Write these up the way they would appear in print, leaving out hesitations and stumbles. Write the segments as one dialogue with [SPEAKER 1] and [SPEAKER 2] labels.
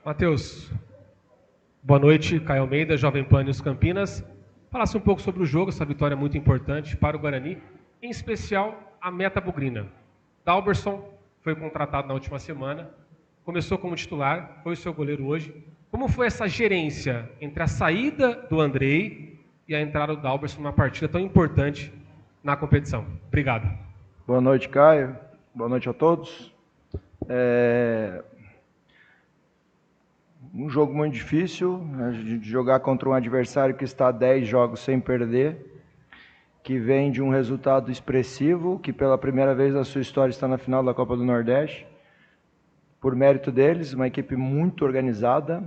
[SPEAKER 1] Matheus, boa noite. Caio Almeida, Jovem Pan News Campinas. Falasse um pouco sobre o jogo, essa vitória é muito importante para o Guarani, em especial a meta bugrina. Dalberson foi contratado na última semana, começou como titular, foi o seu goleiro hoje. Como foi essa gerência entre a saída do Andrei e a entrada do Dalberson numa partida tão importante na competição? Obrigado.
[SPEAKER 2] Boa noite, Caio. Boa noite a todos. Um jogo muito difícil, de jogar contra um adversário que está 10 jogos sem perder, que vem de um resultado expressivo, que pela primeira vez na sua história está na final da Copa do Nordeste. Por mérito deles, uma equipe muito organizada.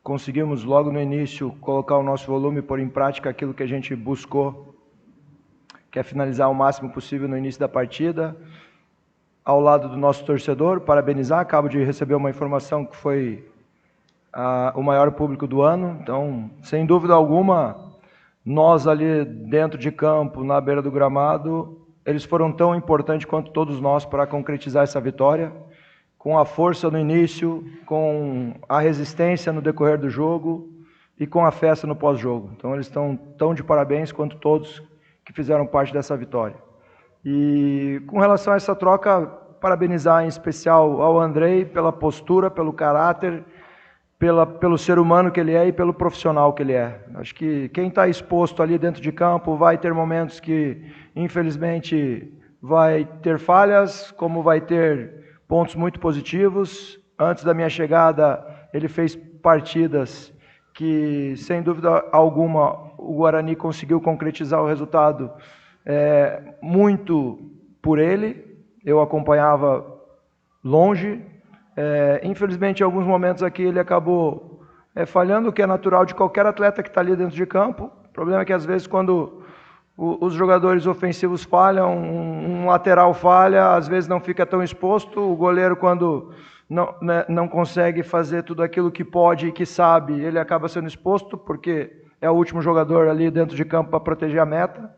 [SPEAKER 2] Conseguimos logo no início colocar o nosso volume e pôr em prática aquilo que a gente buscou, que é finalizar o máximo possível no início da partida. Ao lado do nosso torcedor, parabenizar, acabo de receber uma informação que foi o maior público do ano, então, sem dúvida alguma, nós ali dentro de campo, na beira do gramado, eles foram tão importantes quanto todos nós para concretizar essa vitória, com a força no início, com a resistência no decorrer do jogo e com a festa no pós-jogo. Então eles estão tão de parabéns quanto todos que fizeram parte dessa vitória. E com relação a essa troca, parabenizar em especial ao Andrei pela postura, pelo caráter, pelo ser humano que ele é e pelo profissional que ele é. Acho que quem está exposto ali dentro de campo vai ter momentos que, infelizmente, vai ter falhas, como vai ter pontos muito positivos. Antes da minha chegada, ele fez partidas que, sem dúvida alguma, o Guarani conseguiu concretizar o resultado muito por ele. Eu acompanhava longe. Infelizmente, em alguns momentos aqui ele acabou falhando, o que é natural de qualquer atleta que está ali dentro de campo. O problema é que às vezes quando os jogadores ofensivos falham, um lateral falha, às vezes não fica tão exposto. O goleiro, quando não consegue fazer tudo aquilo que pode e que sabe, ele acaba sendo exposto, porque é o último jogador ali dentro de campo para proteger a meta.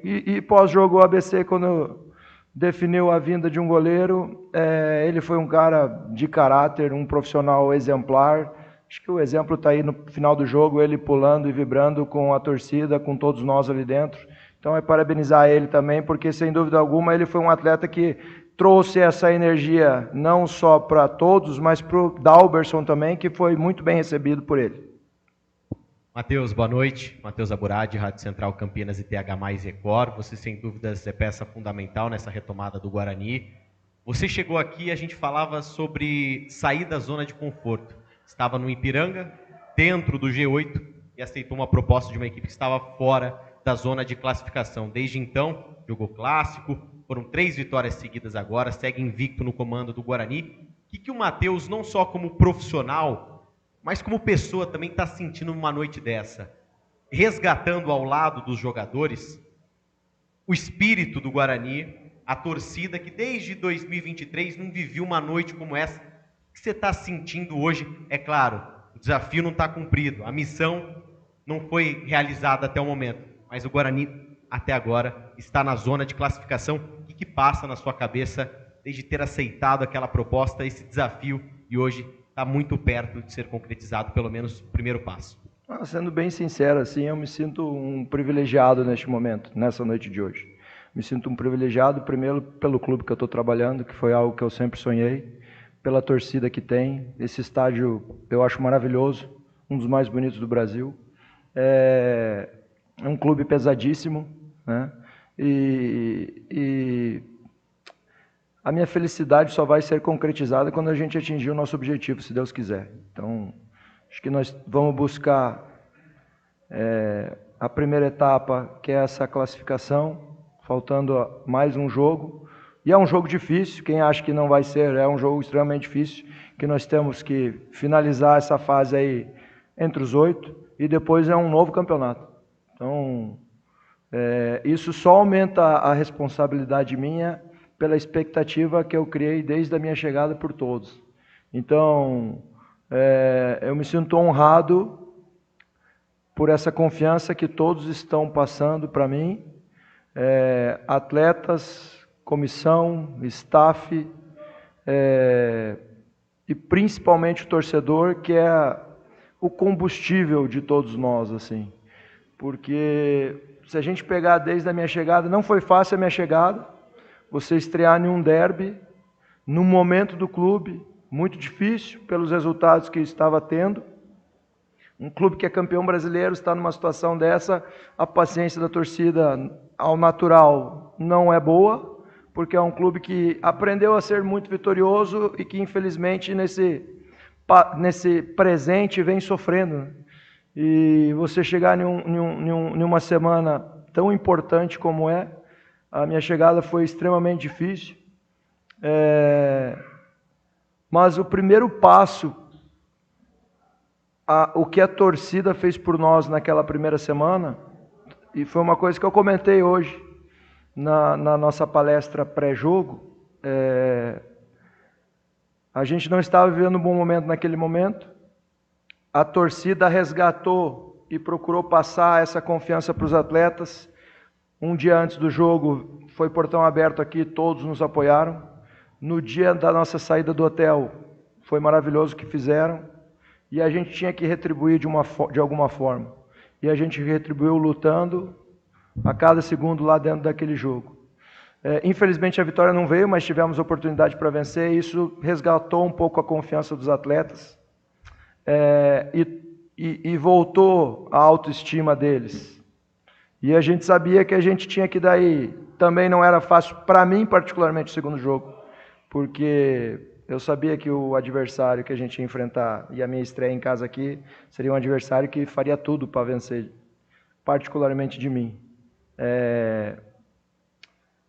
[SPEAKER 2] E pós-jogo o ABC, quando definiu a vinda de um goleiro, ele foi um cara de caráter, um profissional exemplar. Acho que o exemplo está aí no final do jogo, ele pulando e vibrando com a torcida, com todos nós ali dentro. Então parabenizar ele também, porque sem dúvida alguma ele foi um atleta que trouxe essa energia não só para todos, mas para o Dalberson também, que foi muito bem recebido por ele.
[SPEAKER 3] Matheus, boa noite. Matheus Aburadi, Rádio Central Campinas e TH+ Record. Você, sem dúvidas, é peça fundamental nessa retomada do Guarani. Você chegou aqui e a gente falava sobre sair da zona de conforto. Estava no Ipiranga, dentro do G8, e aceitou uma proposta de uma equipe que estava fora da zona de classificação. Desde então, jogou clássico, foram 3 vitórias seguidas agora, segue invicto no comando do Guarani. O que o Matheus, não só como profissional, mas como pessoa também está sentindo uma noite dessa, resgatando ao lado dos jogadores o espírito do Guarani, a torcida que desde 2023 não viveu uma noite como essa. O que você está sentindo hoje? É claro, o desafio não está cumprido, a missão não foi realizada até o momento, mas o Guarani até agora está na zona de classificação. O que passa na sua cabeça desde ter aceitado aquela proposta, esse desafio, e hoje está muito perto de ser concretizado, pelo menos o primeiro passo?
[SPEAKER 2] Sendo bem sincero, assim, eu me sinto um privilegiado neste momento, nessa noite de hoje. Me sinto um privilegiado, primeiro, pelo clube que eu estou trabalhando, que foi algo que eu sempre sonhei, pela torcida que tem. Esse estádio eu acho maravilhoso, um dos mais bonitos do Brasil. É um clube pesadíssimo, né? E a minha felicidade só vai ser concretizada quando a gente atingir o nosso objetivo, se Deus quiser. Então, acho que nós vamos buscar a primeira etapa, que é essa classificação, faltando mais um jogo. E é um jogo difícil, quem acha que não vai ser, é um jogo extremamente difícil, que nós temos que finalizar essa fase aí entre os 8, e depois é um novo campeonato. Então, isso só aumenta a responsabilidade minha, pela expectativa que eu criei desde a minha chegada por todos. Então, eu me sinto honrado por essa confiança que todos estão passando para mim, atletas, comissão, staff, e principalmente o torcedor, que é o combustível de todos nós, assim. Porque se a gente pegar desde a minha chegada, não foi fácil a minha chegada, você estrear em um derby, num momento do clube, muito difícil, pelos resultados que estava tendo. Um clube que é campeão brasileiro está numa situação dessa, a paciência da torcida ao natural não é boa, porque é um clube que aprendeu a ser muito vitorioso e que infelizmente nesse presente vem sofrendo, né? E você chegar em uma semana tão importante como a minha chegada foi extremamente difícil, mas o primeiro passo, o que a torcida fez por nós naquela primeira semana, e foi uma coisa que eu comentei hoje na nossa palestra pré-jogo, a gente não estava vivendo um bom momento naquele momento, a torcida resgatou e procurou passar essa confiança para os atletas. Um dia antes do jogo, foi portão aberto aqui, todos nos apoiaram. No dia da nossa saída do hotel, foi maravilhoso o que fizeram. E a gente tinha que retribuir de alguma forma. E a gente retribuiu lutando a cada segundo lá dentro daquele jogo. Infelizmente a vitória não veio, mas tivemos oportunidade para vencer. E isso resgatou um pouco a confiança dos atletas. E voltou a autoestima deles. E a gente sabia que a gente tinha que daí, também não era fácil, para mim particularmente, o segundo jogo, porque eu sabia que o adversário que a gente ia enfrentar, e a minha estreia em casa aqui, seria um adversário que faria tudo para vencer, particularmente de mim.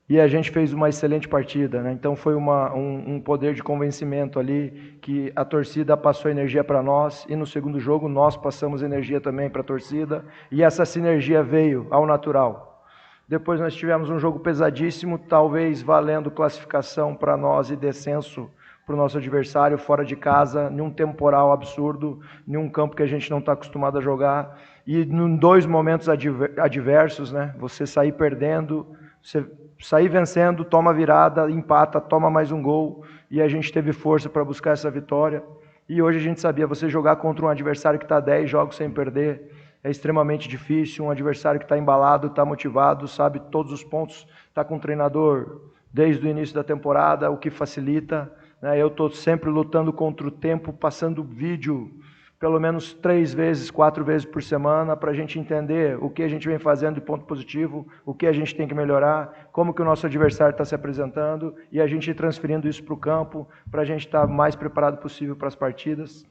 [SPEAKER 2] E a gente fez uma excelente partida, né? Então foi um poder de convencimento ali, que a torcida passou energia para nós, e no segundo jogo nós passamos energia também para a torcida, e essa sinergia veio ao natural. Depois nós tivemos um jogo pesadíssimo, talvez valendo classificação para nós e descenso para o nosso adversário, fora de casa, num temporal absurdo, num campo que a gente não está acostumado a jogar, e em 2 momentos adversos, né? Você sair perdendo, você sair vencendo, toma virada, empata, toma mais um gol, e a gente teve força para buscar essa vitória. E hoje a gente sabia, você jogar contra um adversário que está 10 jogos sem perder, é extremamente difícil, um adversário que está embalado, está motivado, sabe todos os pontos, está com o treinador desde o início da temporada, o que facilita, né? Eu estou sempre lutando contra o tempo, passando vídeo pelo menos 3 vezes, 4 vezes por semana, para a gente entender o que a gente vem fazendo de ponto positivo, o que a gente tem que melhorar, como que o nosso adversário está se apresentando, e a gente ir transferindo isso para o campo, para a gente estar mais preparado possível para as partidas.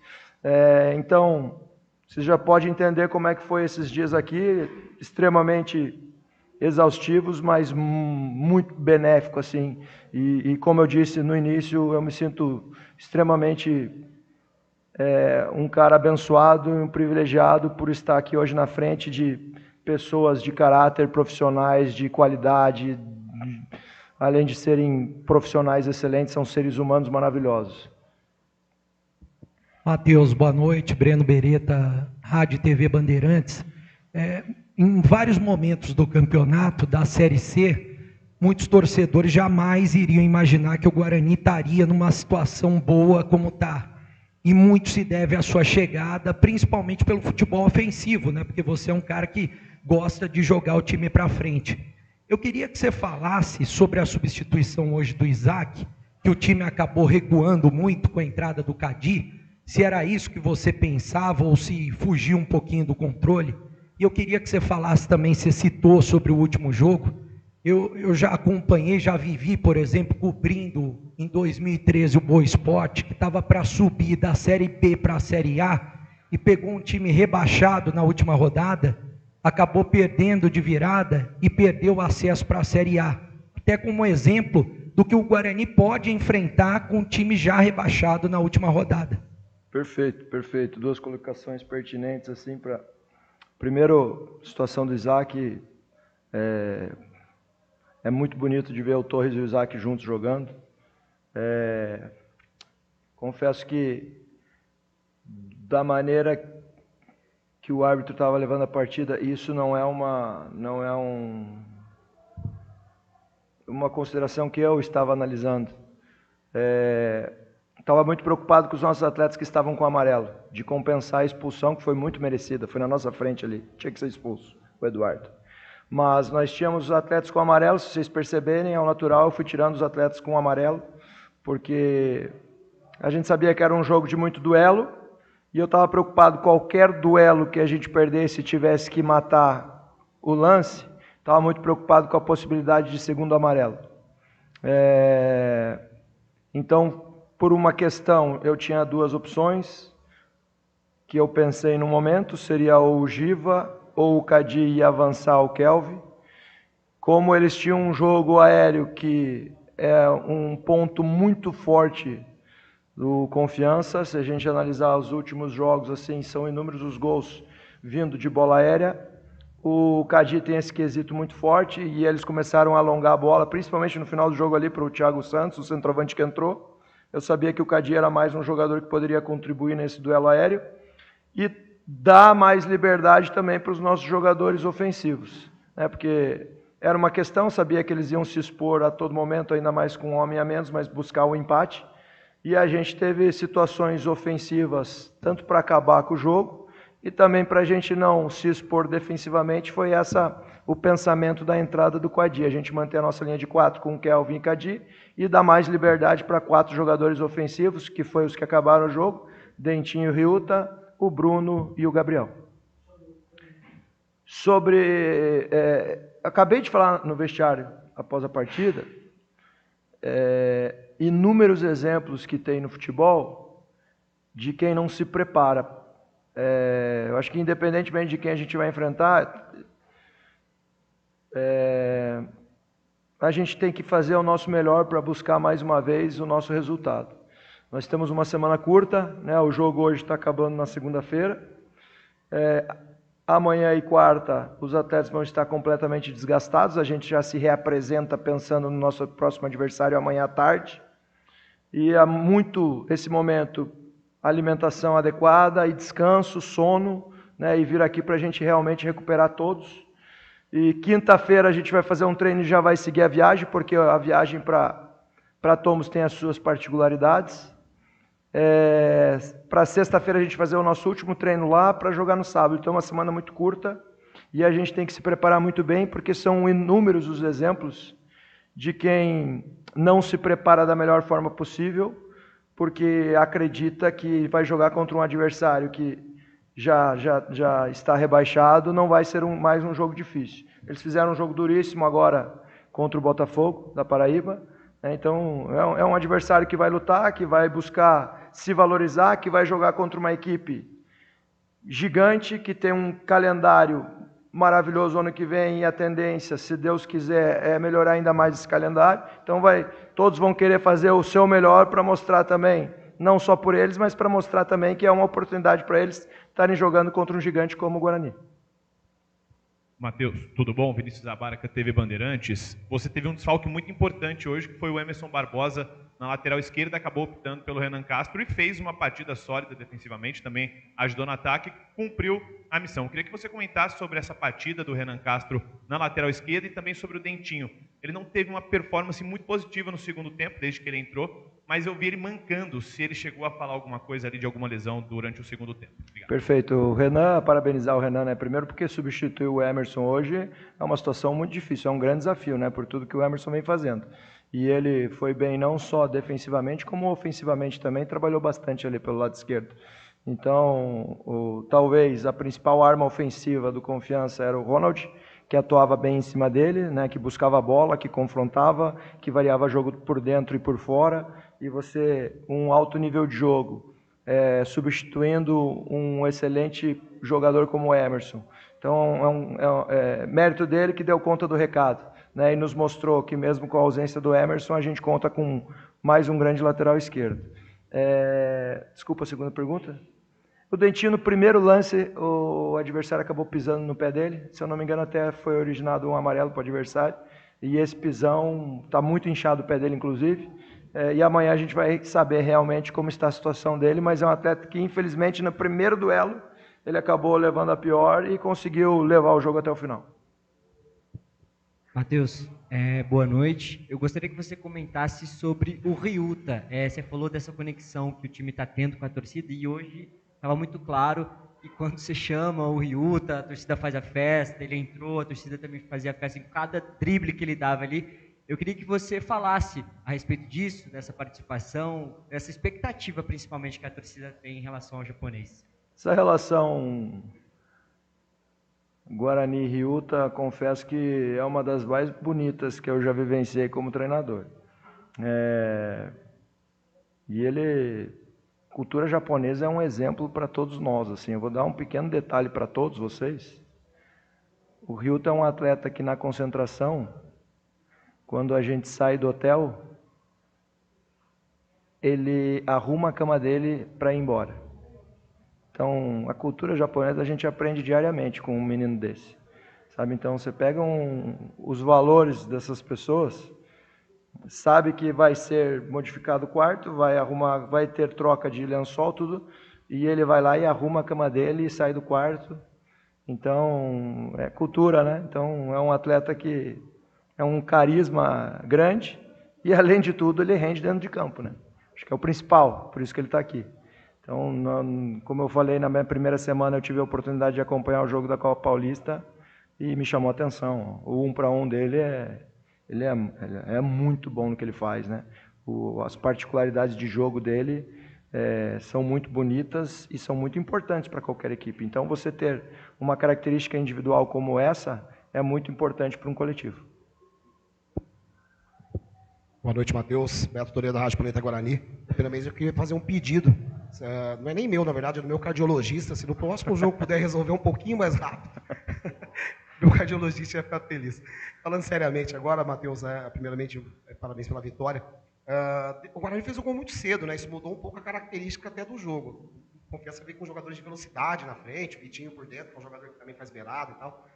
[SPEAKER 2] Então, você já pode entender como é que foi esses dias aqui, extremamente exaustivos, mas muito benéfico, assim. E como eu disse no início, eu me sinto extremamente um cara abençoado e um privilegiado por estar aqui hoje na frente de pessoas de caráter, profissionais de qualidade, além de serem profissionais excelentes, são seres humanos maravilhosos.
[SPEAKER 4] Matheus, boa noite. Breno Beretta, Rádio e TV Bandeirantes. Em vários momentos do campeonato, da Série C, muitos torcedores jamais iriam imaginar que o Guarani estaria numa situação boa como está. E muito se deve à sua chegada, principalmente pelo futebol ofensivo, né? Porque você é um cara que gosta de jogar o time para frente. Eu queria que você falasse sobre a substituição hoje do Isaac, que o time acabou recuando muito com a entrada do Cadi, se era isso que você pensava ou se fugiu um pouquinho do controle. E eu queria que você falasse também, você citou sobre o último jogo. Eu já acompanhei, já vivi, por exemplo, cobrindo em 2013 o Boa Esporte, que estava para subir da Série B para a Série A, e pegou um time rebaixado na última rodada, acabou perdendo de virada e perdeu o acesso para a Série A. Até como exemplo do que o Guarani pode enfrentar com um time já rebaixado na última rodada.
[SPEAKER 2] Perfeito, perfeito. 2 colocações pertinentes, assim, para... Primeiro, a situação do Isaac, é muito bonito de ver o Torres e o Isaac juntos jogando. Confesso que, da maneira que o árbitro estava levando a partida, isso não é uma consideração que eu estava analisando. Estava muito preocupado com os nossos atletas que estavam com amarelo, de compensar a expulsão, que foi muito merecida, foi na nossa frente ali, tinha que ser expulso, o Eduardo. Mas nós tínhamos os atletas com amarelo, se vocês perceberem, ao natural eu fui tirando os atletas com amarelo, porque a gente sabia que era um jogo de muito duelo, e eu estava preocupado, qualquer duelo que a gente perdesse e tivesse que matar o lance, estava muito preocupado com a possibilidade de segundo amarelo. Então, por uma questão, eu tinha duas opções, que eu pensei no momento, seria ou o Giva ou o Cadi ia avançar o Kelvin. Como eles tinham um jogo aéreo que é um ponto muito forte do Confiança, se a gente analisar os últimos jogos, assim, são inúmeros os gols vindo de bola aérea. O Cadi tem esse quesito muito forte e eles começaram a alongar a bola, principalmente no final do jogo ali para o Thiago Santos, o centroavante que entrou. Eu sabia que o Cadi era mais um jogador que poderia contribuir nesse duelo aéreo e dar mais liberdade também para os nossos jogadores ofensivos, né? Porque era uma questão, sabia que eles iam se expor a todo momento, ainda mais com um homem a menos, mas buscar o empate. E a gente teve situações ofensivas, tanto para acabar com o jogo e também para a gente não se expor defensivamente, foi o pensamento da entrada do Cadi. A gente manter a nossa linha de 4 com o Kelvin e Cadi e dar mais liberdade para 4 jogadores ofensivos, que foi os que acabaram o jogo, Dentinho, Ryuta, o Bruno e o Gabriel. Acabei de falar no vestiário após a partida, inúmeros exemplos que tem no futebol de quem não se prepara. Eu acho que independentemente de quem a gente vai enfrentar, a gente tem que fazer o nosso melhor para buscar mais uma vez o nosso resultado. Nós temos uma semana curta, né? O jogo hoje está acabando na segunda-feira. Amanhã e quarta os atletas vão estar completamente desgastados, a gente já se reapresenta pensando no nosso próximo adversário amanhã à tarde. E há muito esse momento, alimentação adequada e descanso, sono, né? E vir aqui para a gente realmente recuperar todos. E quinta-feira a gente vai fazer um treino e já vai seguir a viagem, porque a viagem para Tomos tem as suas particularidades. Para sexta-feira a gente fazer o nosso último treino lá para jogar no sábado. Então é uma semana muito curta e a gente tem que se preparar muito bem, porque são inúmeros os exemplos de quem não se prepara da melhor forma possível, porque acredita que vai jogar contra um adversário que já está rebaixado, não vai ser mais um jogo difícil. Eles fizeram um jogo duríssimo agora contra o Botafogo da Paraíba. Então, é um adversário que vai lutar, que vai buscar se valorizar, que vai jogar contra uma equipe gigante, que tem um calendário maravilhoso ano que vem e a tendência, se Deus quiser, é melhorar ainda mais esse calendário. Então, todos vão querer fazer o seu melhor para mostrar também, não só por eles, mas para mostrar também que é uma oportunidade para eles estarem jogando contra um gigante como o Guarani.
[SPEAKER 5] Matheus, tudo bom? Vinícius Zabaraca, TV Bandeirantes. Você teve um desfalque muito importante hoje, que foi o Emerson Barbosa na lateral esquerda, acabou optando pelo Renan Castro e fez uma partida sólida defensivamente, também ajudou no ataque, cumpriu a missão. Queria que você comentasse sobre essa partida do Renan Castro na lateral esquerda e também sobre o Dentinho. Ele não teve uma performance muito positiva no segundo tempo, desde que ele entrou, mas eu vi ele mancando, se ele chegou a falar alguma coisa ali de alguma lesão durante o segundo tempo. Obrigado.
[SPEAKER 2] Perfeito. O Renan, parabenizar o Renan, né? Primeiro porque substituir o Emerson hoje é uma situação muito difícil, é um grande desafio, né? Por tudo que o Emerson vem fazendo. E ele foi bem não só defensivamente, como ofensivamente também, trabalhou bastante ali pelo lado esquerdo. Então, talvez a principal arma ofensiva do Confiança era o Ronald, que atuava bem em cima dele, né? Que buscava a bola, que confrontava, que variava jogo por dentro e por fora. E você, um alto nível de jogo, substituindo um excelente jogador como o Emerson. Então, é mérito dele que deu conta do recado, né? E nos mostrou que mesmo com a ausência do Emerson, a gente conta com mais um grande lateral esquerdo. Desculpa a segunda pergunta. O Dentinho, no primeiro lance, o adversário acabou pisando no pé dele. Se eu não me engano, até foi originado um amarelo para o adversário. E esse pisão está muito inchado o pé dele, inclusive. E amanhã a gente vai saber realmente como está a situação dele, mas é um atleta que, infelizmente, no primeiro duelo, ele acabou levando a pior e conseguiu levar o jogo até o final.
[SPEAKER 6] Matheus, boa noite. Eu gostaria que você comentasse sobre o Ryuta. Você falou dessa conexão que o time está tendo com a torcida e hoje estava muito claro que quando você chama o Ryuta, a torcida faz a festa, ele entrou, a torcida também fazia a festa em cada drible que ele dava ali. Eu queria que você falasse a respeito disso, dessa participação, dessa expectativa principalmente que a torcida tem em relação ao japonês.
[SPEAKER 2] Essa relação Guarani e Ryuta, confesso que é uma das mais bonitas que eu já vivenciei como treinador. Cultura japonesa é um exemplo para todos nós. Assim, eu vou dar um pequeno detalhe para todos vocês. O Ryuta é um atleta que na concentração, quando a gente sai do hotel, ele arruma a cama dele para ir embora. Então, a cultura japonesa a gente aprende diariamente com um menino desse, sabe? Então, você pega os valores dessas pessoas, sabe que vai ser modificado o quarto, vai arrumar, vai ter troca de lençol, tudo, e ele vai lá e arruma a cama dele e sai do quarto. Então, é cultura, né? Então, é um atleta que é um carisma grande e, além de tudo, ele rende dentro de campo, né? Acho que é o principal, por isso que ele está aqui. Então, como eu falei, na minha primeira semana eu tive a oportunidade de acompanhar o jogo da Copa Paulista e me chamou a atenção. O 1 para 1 dele ele é muito bom no que ele faz, né? As particularidades de jogo dele são muito bonitas e são muito importantes para qualquer equipe. Então, você ter uma característica individual como essa é muito importante para um coletivo.
[SPEAKER 7] Boa noite, Matheus. Beto Toledo, da Rádio Planeta Guarani. Primeiramente, eu queria fazer um pedido. Não é nem meu, na verdade, é do meu cardiologista. Se no próximo jogo puder resolver um pouquinho mais rápido, meu cardiologista ia ficar feliz. Falando seriamente agora, Matheus, primeiramente, parabéns pela vitória. O Guarani fez um gol muito cedo, né? Isso mudou um pouco a característica até do jogo. Confiança veio com jogadores de velocidade na frente, o Vitinho por dentro, que é um jogador que também faz beirada e tal.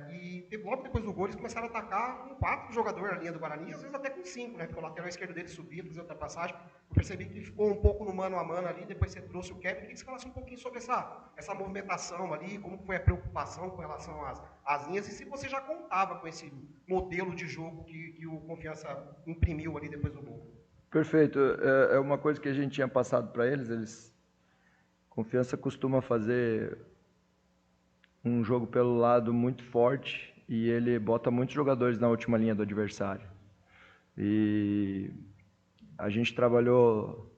[SPEAKER 7] E logo depois do gol eles começaram a atacar com 4 jogadores na linha do Guarani, às vezes até com 5, né? Porque o lateral esquerdo dele subia, fazia ultrapassagem. Eu percebi que ficou um pouco no mano a mano ali, depois você trouxe o Kevin. Queria que você falasse um pouquinho sobre essa movimentação ali, como foi a preocupação com relação às linhas, e se você já contava com esse modelo de jogo que o Confiança imprimiu ali depois do gol.
[SPEAKER 2] Perfeito. É uma coisa que a gente tinha passado para eles. Confiança costuma fazer um jogo pelo lado muito forte e ele bota muitos jogadores na última linha do adversário. E a gente trabalhou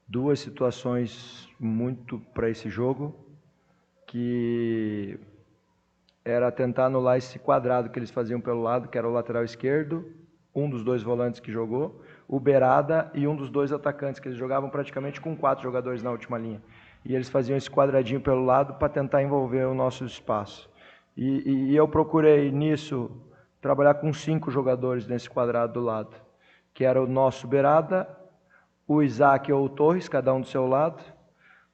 [SPEAKER 2] 2 situações muito para esse jogo, que era tentar anular esse quadrado que eles faziam pelo lado, que era o lateral esquerdo, um dos 2 volantes que jogou, o beirada e um dos 2 atacantes, que eles jogavam praticamente com 4 jogadores na última linha. E eles faziam esse quadradinho pelo lado para tentar envolver o nosso espaço. E eu procurei, nisso, trabalhar com 5 jogadores nesse quadrado do lado, que era o nosso beirada, o Isaac ou o Torres, cada um do seu lado,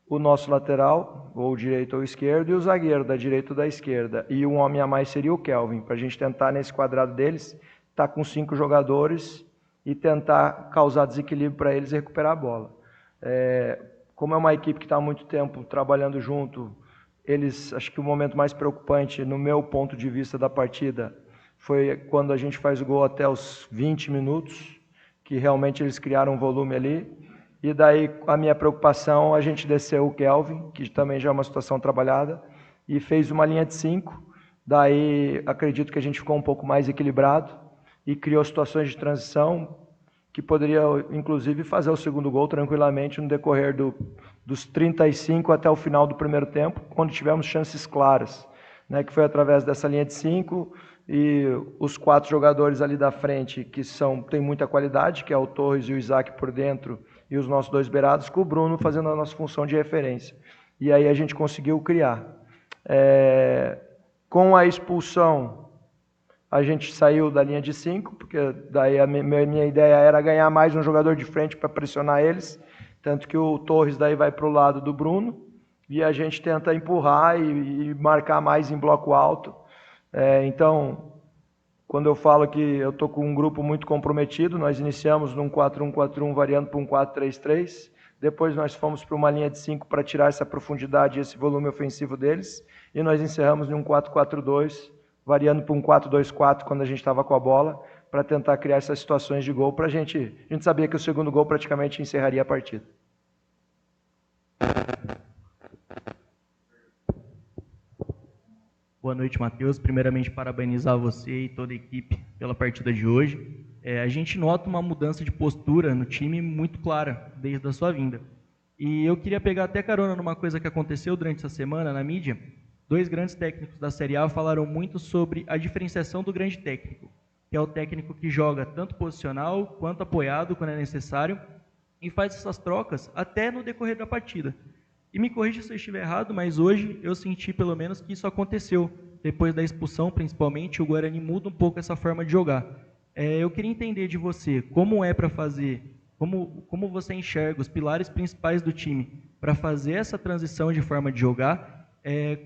[SPEAKER 2] o nosso lateral, ou direito ou esquerdo, e o zagueiro, da direita ou da esquerda. E um homem a mais seria o Kelvin, para a gente tentar, nesse quadrado deles, estar com 5 jogadores e tentar causar desequilíbrio para eles e recuperar a bola. Como é uma equipe que está há muito tempo trabalhando junto, acho que o momento mais preocupante, no meu ponto de vista da partida, foi quando a gente faz o gol até os 20 minutos, que realmente eles criaram um volume ali. E daí, a minha preocupação, a gente desceu o Kelvin, que também já é uma situação trabalhada, e fez uma linha de 5. Daí, acredito que a gente ficou um pouco mais equilibrado e criou situações de transição que poderia, inclusive, fazer o segundo gol tranquilamente no decorrer dos 35 até o final do primeiro tempo, quando tivemos chances claras, né, que foi através dessa linha de 5 e os 4 jogadores ali da frente, que têm muita qualidade, que é o Torres e o Isaac por dentro, e os nossos 2 beirados, com o Bruno fazendo a nossa função de referência. E aí a gente conseguiu criar. Com a expulsão, a gente saiu da linha de 5, porque daí a minha ideia era ganhar mais um jogador de frente para pressionar eles, tanto que o Torres daí vai para o lado do Bruno, e a gente tenta empurrar e marcar mais em bloco alto. Então, quando eu falo que eu estou com um grupo muito comprometido, nós iniciamos num 4-1-4-1 variando para um 4-3-3, depois nós fomos para uma linha de 5 para tirar essa profundidade e esse volume ofensivo deles, e nós encerramos num 4-4-2, variando para um 4-2-4 quando a gente estava com a bola, para tentar criar essas situações de gol, a gente sabia que o segundo gol praticamente encerraria a partida.
[SPEAKER 8] Boa noite, Matheus. Primeiramente, parabenizar você e toda a equipe pela partida de hoje. A gente nota uma mudança de postura no time muito clara desde a sua vinda. E eu queria pegar até carona numa coisa que aconteceu durante essa semana na mídia. 2 grandes técnicos da Série A falaram muito sobre a diferenciação do grande técnico, que é o técnico que joga tanto posicional quanto apoiado quando é necessário e faz essas trocas até no decorrer da partida. E me corrija se eu estiver errado, mas hoje eu senti pelo menos que isso aconteceu. Depois da expulsão, principalmente, o Guarani muda um pouco essa forma de jogar. Eu queria entender de você como é para fazer, como você enxerga os pilares principais do time para fazer essa transição de forma de jogar,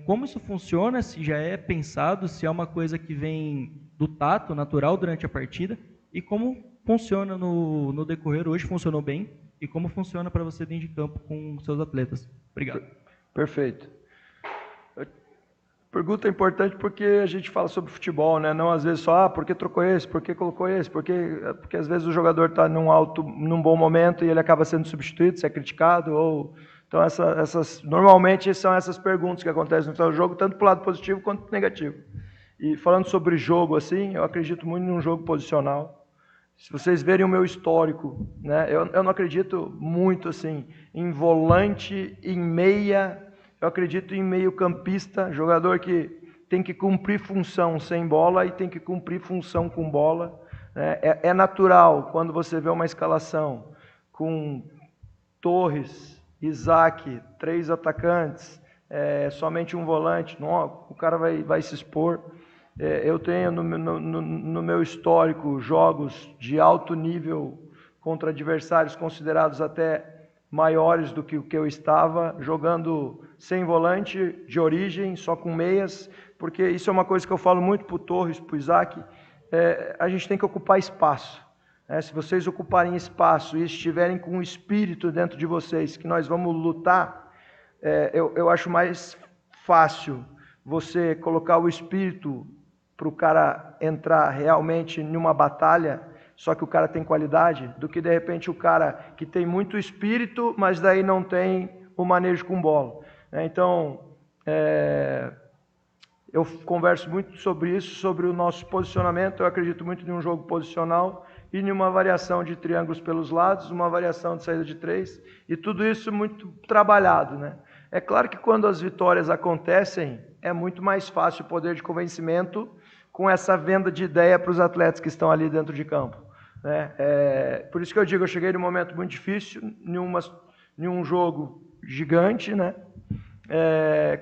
[SPEAKER 8] como isso funciona, se já é pensado, se é uma coisa que vem do tato natural durante a partida e como funciona no decorrer hoje, funcionou bem, e como funciona para você dentro de campo com seus atletas. Obrigado.
[SPEAKER 2] Perfeito. Pergunta importante porque a gente fala sobre futebol, né? Não às vezes só, por que trocou esse, por que colocou esse, porque às vezes o jogador está num bom momento e ele acaba sendo substituído, se é criticado, ou... Então normalmente são essas perguntas que acontecem no seu jogo, tanto para o lado positivo quanto para o negativo. E falando sobre jogo, assim, eu acredito muito num jogo posicional. Se vocês verem o meu histórico, né, eu não acredito muito assim em volante, em meia, eu acredito em meio campista, jogador que tem que cumprir função sem bola e tem que cumprir função com bola. Né? É natural quando você vê uma escalação com Torres, Isaac, 3 atacantes, somente um volante, não, o cara vai se expor. Eu tenho no meu histórico jogos de alto nível contra adversários considerados até maiores do que o que eu estava, jogando sem volante, de origem, só com meias, porque isso é uma coisa que eu falo muito para o Torres, para o Isaac, a gente tem que ocupar espaço. Se vocês ocuparem espaço e estiverem com um espírito dentro de vocês, que nós vamos lutar, eu acho mais fácil você colocar o espírito para o cara entrar realmente em uma batalha, só que o cara tem qualidade, do que de repente o cara que tem muito espírito, mas daí não tem o manejo com bola. Então, eu converso muito sobre isso, sobre o nosso posicionamento. Eu acredito muito em um jogo posicional e em uma variação de triângulos pelos lados, uma variação de saída de 3, e tudo isso muito trabalhado, né? É claro que quando as vitórias acontecem, é muito mais fácil o poder de convencimento com essa venda de ideia para os atletas que estão ali dentro de campo. Né? Por isso que eu digo, eu cheguei num momento muito difícil, em um jogo gigante, né?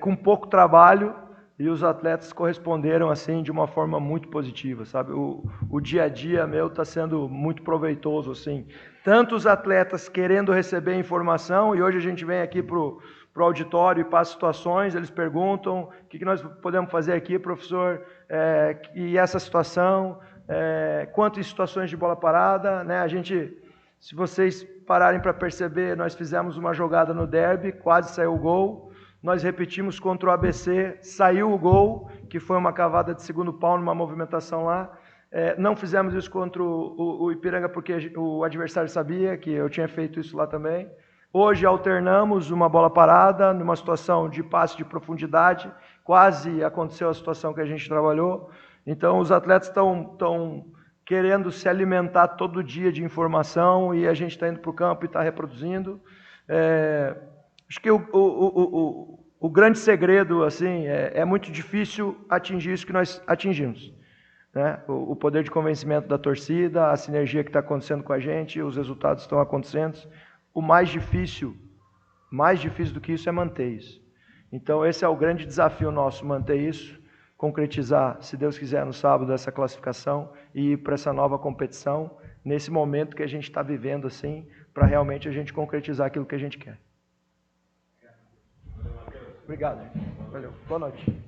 [SPEAKER 2] Com pouco trabalho, e os atletas corresponderam assim de uma forma muito positiva, sabe? O dia a dia meu está sendo muito proveitoso, assim. Tanto os atletas querendo receber informação, e hoje a gente vem aqui para o auditório e passa situações, eles perguntam o que nós podemos fazer aqui, professor, e essa situação, quanto em situações de bola parada, né? A gente, se vocês pararem para perceber, nós fizemos uma jogada no derby, quase saiu o gol. Nós repetimos contra o ABC, saiu o gol, que foi uma cavada de segundo pau numa movimentação lá. Não fizemos isso contra o Ipiranga porque o adversário sabia que eu tinha feito isso lá também. Hoje alternamos uma bola parada, numa situação de passe de profundidade, quase aconteceu a situação que a gente trabalhou. Então os atletas estão querendo se alimentar todo dia de informação e a gente está indo para o campo e está reproduzindo. Acho que o grande segredo, assim, é muito difícil atingir isso que nós atingimos. Né? O poder de convencimento da torcida, a sinergia que está acontecendo com a gente, os resultados estão acontecendo. O mais difícil do que isso é manter isso. Então esse é o grande desafio nosso, manter isso, concretizar, se Deus quiser, no sábado essa classificação e ir para essa nova competição, nesse momento que a gente está vivendo, assim, para realmente a gente concretizar aquilo que a gente quer. Obrigado. Valeu. Boa noite.